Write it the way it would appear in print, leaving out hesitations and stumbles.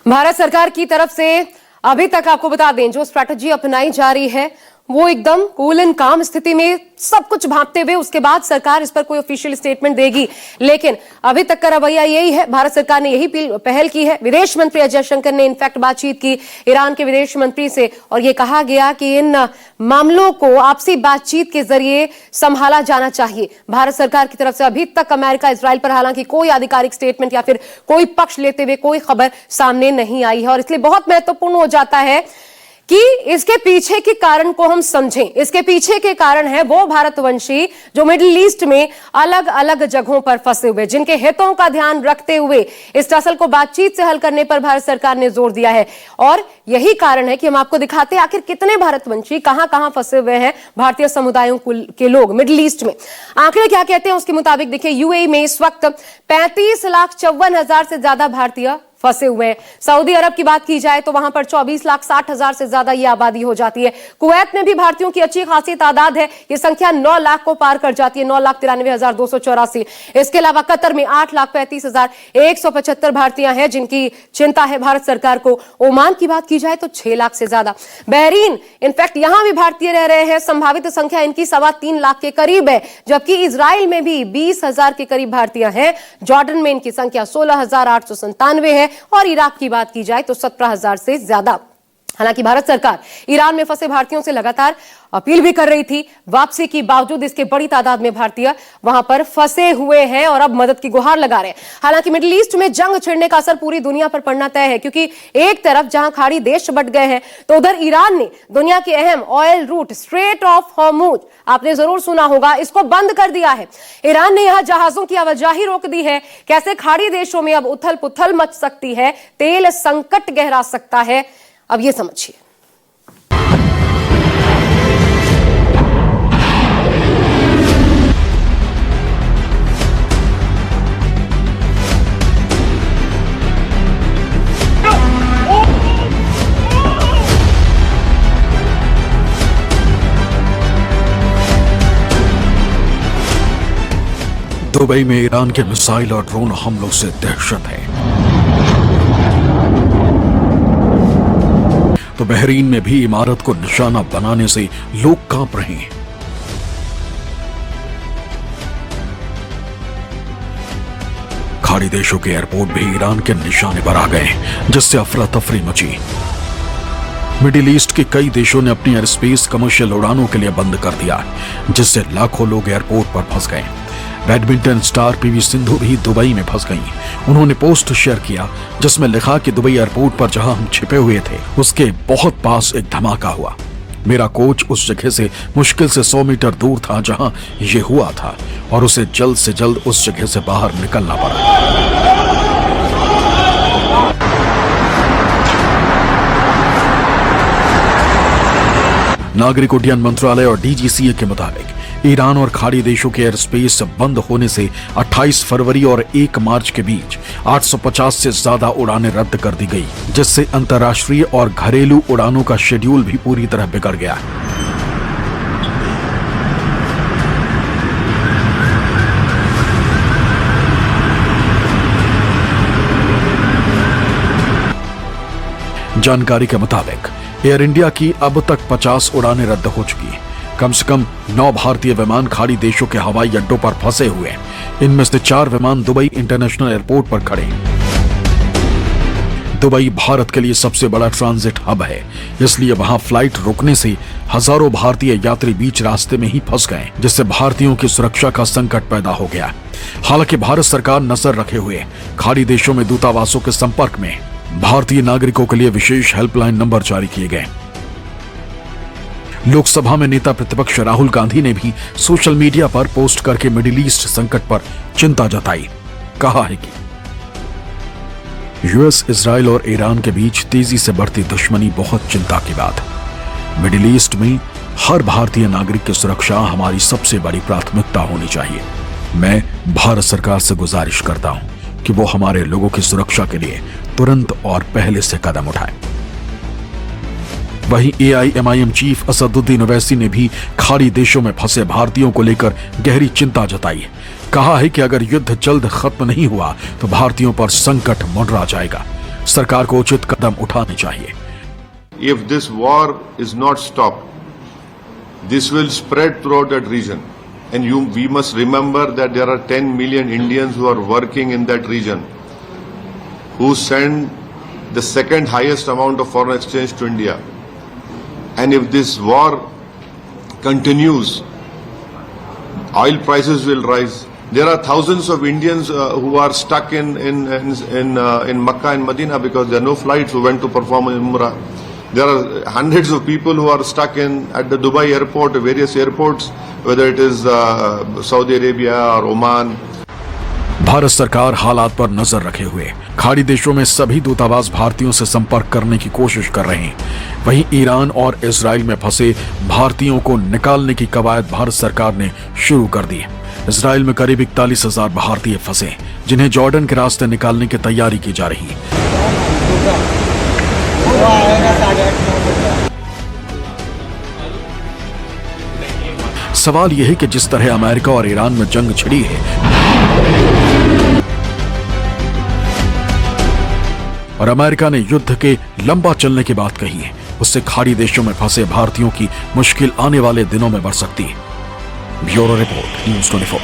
भारत सरकार की तरफ से अभी तक आपको बता दें जो स्ट्रैटेजी अपनाई जा रही है वो एकदम कूल एंड काम स्थिति में सब कुछ भांपते हुए उसके बाद सरकार इस पर कोई ऑफिशियल स्टेटमेंट देगी। लेकिन अभी तक का रवैया यही है, भारत सरकार ने यही पहल की है। विदेश मंत्री एस जयशंकर ने इनफैक्ट बातचीत की ईरान के विदेश मंत्री से और यह कहा गया कि इन मामलों को आपसी बातचीत के जरिए संभाला जाना चाहिए। भारत सरकार की तरफ से अभी तक अमेरिका इजराइल पर हालांकि कोई आधिकारिक स्टेटमेंट या फिर कोई पक्ष लेते हुए कोई खबर सामने नहीं आई है और इसलिए बहुत महत्वपूर्ण हो जाता है कि इसके पीछे के कारण को हम समझें। इसके पीछे के कारण है वो भारतवंशी जो मिडिल ईस्ट में अलग अलग जगहों पर फंसे हुए, जिनके हितों का ध्यान रखते हुए इस टसल को बातचीत से हल करने पर भारत सरकार ने जोर दिया है। और यही कारण है कि हम आपको दिखाते हैं आखिर कितने भारतवंशी कहां फंसे हुए हैं भारतीय समुदायों के लोग मिडिल ईस्ट में। आंकड़े क्या कहते हैं उसके मुताबिक देखिए, यूएई में इस वक्त 35,54,000 से ज्यादा भारतीय फंसे हुए हैं। सऊदी अरब की बात की जाए तो वहां पर 24,60,000 से ज्यादा ये आबादी हो जाती है। कुवैत में भी भारतीयों की अच्छी खासी तादाद है, ये संख्या 9 लाख को पार कर जाती है, 9,93,284। इसके अलावा कतर में 8,35,175 भारतीय हैं जिनकी चिंता है भारत सरकार को। ओमान की बात की जाए तो 6 लाख से ज्यादा। बहरीन इनफैक्ट यहां भी भारतीय रह रहे हैं, संभावित संख्या इनकी 3.25 लाख के करीब है, जबकि इजराइल में भी 20,000 के करीब भारतीय हैं। जॉर्डन में इनकी संख्या 16,897 है और इराक की बात की जाए तो 17,000 से ज्यादा। हालांकि भारत सरकार ईरान में फंसे भारतीयों से लगातार अपील भी कर रही थी, वापसी की बावजूद इसके बड़ी तादाद में भारतीय वहां पर फंसे हुए हैं और अब मदद की गुहार लगा रहे हैं। हालांकि मिडिल ईस्ट में जंग छिड़ने का असर पूरी दुनिया पर पड़ना तय है, क्योंकि एक तरफ जहां खाड़ी देश बट गए हैं तो उधर ईरान ने दुनिया के अहम oil route strait of Hormuz, आपने जरूर सुना होगा, इसको बंद कर दिया है। ईरान ने यहां जहाजों की आवाजाही रोक दी है। कैसे खाड़ी देशों में अब उथल पुथल मच सकती है, तेल संकट गहरा सकता है, अब ये समझिए। दुबई में ईरान के मिसाइल और ड्रोन हमलों से दहशत है, तो बहरीन में भी इमारत को निशाना बनाने से लोग कांप रहे हैं। खाड़ी देशों के एयरपोर्ट भी ईरान के निशाने पर आ गए, जिससे अफरा तफरी मची। मिडिल ईस्ट के कई देशों ने अपनी एयर स्पेस कमर्शियल उड़ानों के लिए बंद कर दिया, जिससे लाखों लोग एयरपोर्ट पर फंस गए। बैडमिंटन स्टार पीवी सिंधु भी दुबई में फंस गईं। उन्होंने पोस्ट शेयर किया जिसमें लिखा कि दुबई एयरपोर्ट पर जहां हम छिपे हुए थे उसके बहुत पास एक धमाका हुआ। मेरा कोच उस जगह से मुश्किल से 100 मीटर दूर था जहां ये हुआ था और उसे जल्द से जल्द उस जगह से बाहर निकलना पड़ा। नागरिक उड्डयन मंत्रालय और डीजीसीए के मुताबिक ईरान और खाड़ी देशों के एयर स्पेस बंद होने से 28 फरवरी और 1 मार्च के बीच 850 से ज्यादा उड़ानें रद्द कर दी गई, जिससे अंतर्राष्ट्रीय और घरेलू उड़ानों का शेड्यूल भी पूरी तरह बिगड़ गया। जानकारी के मुताबिक एयर इंडिया की अब तक 50 उड़ानें रद्द हो चुकी हैं। कम से कम 9 भारतीय विमान खाड़ी देशों के हवाई अड्डों पर फंसे हुए हैं। इनमें से 4 विमान दुबई इंटरनेशनल एयरपोर्ट पर खड़े हैं। दुबई भारत के लिए सबसे बड़ा ट्रांजिट हब है, इसलिए वहां फ्लाइट रुकने से हजारों भारतीय यात्री बीच रास्ते में ही फंस गए, जिससे भारतीयों की सुरक्षा का संकट पैदा हो गया। हालांकि भारत सरकार नजर रखे हुए खाड़ी देशों में दूतावासों के संपर्क में भारतीय नागरिकों के लिए विशेष हेल्पलाइन नंबर जारी किए गए। लोकसभा में नेता प्रतिपक्ष राहुल गांधी ने भी सोशल मीडिया पर पोस्ट करके मिडिल ईस्ट संकट पर चिंता जताई। कहा है कि यूएस, इजराइल और ईरान के बीच तेजी से बढ़ती दुश्मनी बहुत चिंता की बात है। मिडिल ईस्ट में हर भारतीय नागरिक की सुरक्षा हमारी सबसे बड़ी प्राथमिकता होनी चाहिए। मैं भारत सरकार से गुजारिश करता हूं कि वो हमारे लोगों की सुरक्षा के लिए तुरंत और पहले से कदम उठाए। वहीं एआईएमआईएम चीफ असदुद्दीन ओवैसी ने भी खाड़ी देशों में फंसे भारतीयों को लेकर गहरी चिंता जताई है। कहा है कि अगर युद्ध जल्द खत्म नहीं हुआ तो भारतीयों पर संकट मंडरा जाएगा। सरकार को उचित कदम उठाने चाहिए। If this war is not stopped, this will spread throughout that region. And we must remember that there are 10 million Indians who are working in that region, who send the second highest amount of foreign exchange to India. And if this war continues, oil prices will rise. There are thousands of Indians who are stuck in Makkah and Medina because there are no flights who went to perform Umrah. There are hundreds of people who are stuck at the Dubai airport, various airports, whether it is Saudi Arabia or Oman. Bharat सरकार हालात पर नजर रखे हुए खाड़ी देशों में सभी दूतावास भारतीयों से संपर्क करने की कोशिश कर रहे हैं। वहीं ईरान और इजराइल में फंसे भारतीयों को निकालने की कवायद भारत सरकार ने शुरू कर दी है। इजराइल में करीब 41,000 भारतीय फंसे, जिन्हें जॉर्डन के रास्ते निकालने की तैयारी की जा रही है। सवाल यह है कि जिस तरह अमेरिका और ईरान में जंग छिड़ी है और अमेरिका ने युद्ध के लंबा चलने की बात कही है, उससे खाड़ी देशों में फंसे भारतीयों की मुश्किल आने वाले दिनों में बढ़ सकती है। Bureau report, news 24।